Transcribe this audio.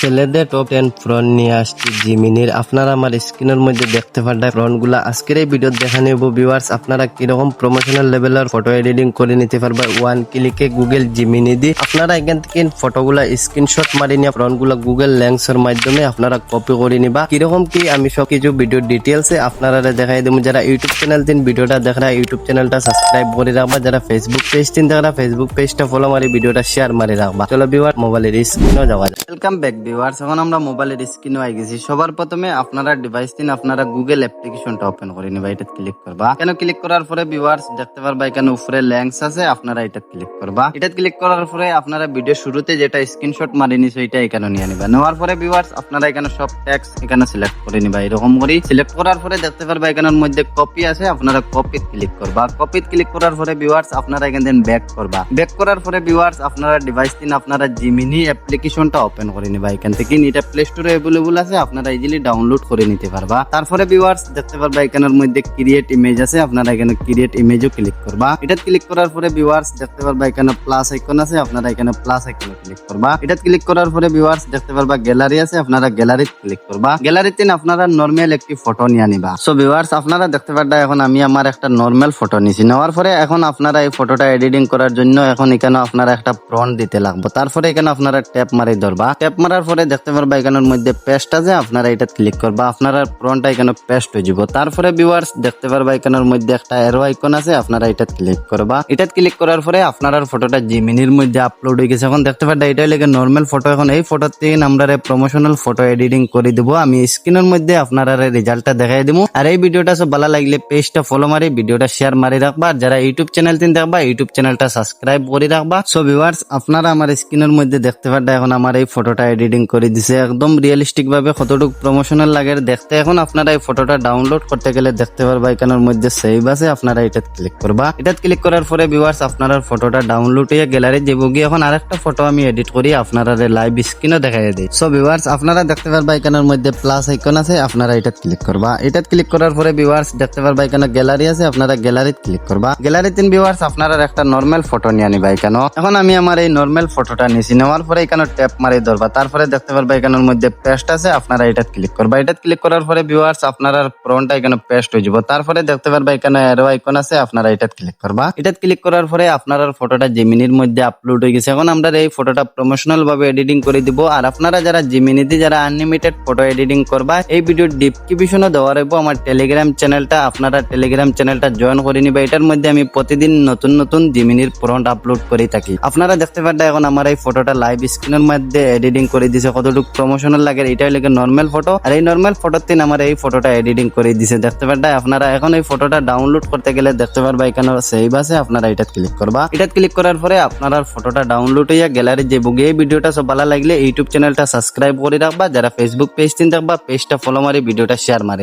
ছেলেদের top 10 front নিয়ে আসছি জিমিনির। আপনারা আমার স্ক্রিনের মধ্যে দেখতে পারেন ফ্রন্টগুলা। আজকের এই ভিডিও দেখা নেব ভিউয়ার্স, আপনারা কিরকম প্রমোশনাল লেভেলের ফটো এডিটিং করে নিতে পারবেন ওয়ান ক্লিকে গুগল জিমিনি দিয়ে। আপনারা এখান থেকে ফটোগুলা স্ক্রিনশট মারি নিয়ে ফ্রন্টগুলা গুগল লেন্সের মাধ্যমে আপনারা কপি করে নিবা। কিরকম কি আমি সবকিছু ভিডিও ডিটেলসে আপনারা দেখাই দেবো। যারা ইউটিউব চ্যানেল দিন ভিডিওটা দেখা ইউটিউব চ্যানেলটা সাবস্ক্রাইব করে রাখবা, যারা ফেসবুক পেজ দিন দেখা ফেসবুক পেজটা ফলো মারি ভিডিওটা শেয়ার মারি রাখবা। চলো ভিউয়ার মোবাইলের স্ক্রিনও যাওয়া যায়। ওয়েলকাম ব্যাক ভিউয়ার্স, এখন আমরা মোবাইলের স্ক্রিনে আই গেছি। সবার প্রথমে আপনারা ডিভাইস দিন আপনারা গুগল অ্যাপ্লিকেশনটা ওপেন করে নিবা। এটা ক্লিক করবা। কেন ক্লিক করার পরে ভিউয়ার্স দেখতে পারবা এখানে উপরে লেন্স আছে, আপনারা এটা ক্লিক করবা। এটা ক্লিক করার পরে আপনারা ভিডিও শুরুতে যেটা স্ক্রিনশট মারি নিছো এটা এখানে নিয়ে নিবা। নেওয়ার পরে ভিউয়ার্স আপনারা এখানে সব টেক্সট এখানে সিলেক্ট করে নিবা। এরকম করে সিলেক্ট করার পরে দেখতে পারবা এখানের মধ্যে কপি আছে, আপনারা কপি ক্লিক করবা। কপি ক্লিক করার পরে ভিউয়ার্স আপনারা এখানে দেন ব্যাক করবা। ব্যাক করার পরে ভিউয়ার্স আপনারা ডিভাইস দিন আপনারা জিমিনি অ্যাপ্লিকেশনটা ওপেন করে নিবা। এখান থেকে এটা প্লে স্টোরে অ্যাভেলেবল আছে, আপনারা ইজিলি ডাউনলোড করে নিতে পারবা। তারপরে ভিউয়ার্স দেখতে পারবা এখানের মধ্যে ক্রিয়েট ইমেজ আছে, আপনারা এখানে ক্রিয়েট ইমেজও ক্লিক করবা। এটা ক্লিক করার পরে ভিউয়ার্স দেখতে পারবা এখানে প্লাস আইকন আছে, আপনারা এখানে প্লাস আইকনে ক্লিক করবা। এটা ক্লিক করার পরে ভিউয়ার্স দেখতে পারবা গ্যালারি আছে, আপনারা গ্যালারিতে ক্লিক করবা। গ্যালারিতে আপনারা নরমাল একটি ফটো নিয়ে নিবা। সো ভিউয়ার্স আপনারা দেখতে পারবা এখন আমি আমার একটা নরমাল ফটো নিছি। নেওয়ার পরে এখন আপনারা এই ফটোটা এডিটিং করার জন্য এখন এখানে আপনারা একটা প্রম্পট দিতে লাগবে। তারপরে এখানে আপনারা ট্যাপ মারি ধরবা। ট্যাপ মারার পরে দেখতে পারবা এখানের মধ্যে পেস্ট আছে, আপনারা এটা ক্লিক করবা। আপনারা প্রম্পটটা এখানে পেস্ট হয়ে যাব। তারপরে ভিউয়ার্স দেখতে পারবা এখানের মধ্যে একটা অ্যারো আইকন আছে, আপনারা এটা ক্লিক করবা। এটা ক্লিক করার পরে আপনার ফটোটা জিমিনির মধ্যে আপলোড হয়ে গেছে। এখন দেখতে পারবা এটা লাগে নরমাল ফটো। এখন এই ফটো থেকে আমরা প্রমোশনাল ফটো এডিটিং করে দেব। আমি স্ক্রিনের মধ্যে আপনারা রেজাল্টটা দেখাই দেবো। আর এই ভিডিওটা সব ভালো লাগলে পেজটা ফলো মারি ভিডিওটা শেয়ার মারি রাখবা। আর যারা ইউটিউব চ্যানেল দিন দেখবা ইউটিউব চ্যানেলটা সাবস্ক্রাইব করে রাখবা। সো ভিউয়ার্স আপনারা আমার স্ক্রিনের মধ্যে দেখতে পারবা এখন আমার এই ফটোটা এডিটিং করে দিছে একদম রিয়েলিস্টিক ভাবে, কতটুকু প্রমোশনাল লাগে দেখতে। এখন আপনারা এই ফটোটা ডাউনলোড করতে গেলে দেখতে পারবা এখানের মধ্যে সেভ আছে, আপনারা এটা ক্লিক করবা। এটা ক্লিক করার পরে ভিউয়ার্স আপনারা ফটোটা ডাউনলোড হয়ে গ্যালারি যাবো গিয়ে এখন আরেকটা ফটো আমি এডিট করি আপনারা লাইভ স্ক্রিনও দেখাই দিই। সো ভিউয়ার্স আপনারা দেখতে পারবা এখানের মধ্যে প্লাস আইকন আছে, আপনারা এটা ক্লিক করবা। এটা ক্লিক করার পরে ভিউয়ার্স দেখতে পারবা এখানে গ্যালারি আছে, আপনারা গ্যালারিতে ক্লিক করবা। গ্যালারিতে ভিউয়ার্স আপনারা একটা নরমাল ফটো নিয়ে নিবা। এখানে এখন আমি আমার এই নরমাল ফটোটা নিছি। নেওয়ার পরে এখানে ট্যাপ মারি ধরবা। তারপরে দেখতে পারবা এখানের মধ্যে পেস্ট আছে, আপনারা এটা ক্লিক করবা। এটা ক্লিক করার পরে ভিউয়ার্স আপনারা প্রম্পটটা এখানে পেস্ট হয়ে যাব। তারপরে দেখতে পারবা এখানে অ্যারো আইকন আছে, আপনারা এটা ক্লিক করবা। এটা ক্লিক করার পরে আপনার ফটোটা জিমিনির মধ্যে আপলোড হয়ে গেছে। এখন আমরা এই ফটোটা প্রমোশনাল ভাবে এডিটিং করে দিব। আর আপনারা যারা জিমিনিতে যারা আনলিমিটেড ফটো এডিটিং করবা এই ভিডিও ডিসক্রিপশনে দেওয়া রইব আমার টেলিগ্রাম চ্যানেলটা, আপনারা টেলিগ্রাম চ্যানেলটা জয়েন করে নিবা। এটার মধ্যে আমি প্রতিদিন নতুন নতুন জিমিনির প্রম্পট আপলোড করে থাকি। আপনারা দেখতে পারবেন এখন আমার এই ফটোটা লাইভ স্ক্রিনের মধ্যে এডিটিং করে দিছে, কতটুকু প্রমোশনাল লাগে এটাই লাগে নরমাল ফটো। আর এই নরমাল ফটোর তিন আমার এই ফটোটা এডিটিং করে দিছে দেখতে পারবেন। আপনারা এখন এই ফটোটা ডাউনলোড করতে গেলে দেখতে পারবা এখানে সেভ আছে, আপনারা এটা ক্লিক করবা। এটা ক্লিক করার পরে আপনারা ফটোটা ডাউনলোড হইয়া গ্যালারি যে বুগে। এই ভিডিওটা সব ভালো লাগলে ইউটিউব চ্যানেলটা সাবস্ক্রাইব করে রাখবা, যারা ফেসবুক পেজ দিন দেখবা পেজটা ফলো মারি ভিডিওটা শেয়ার মারি।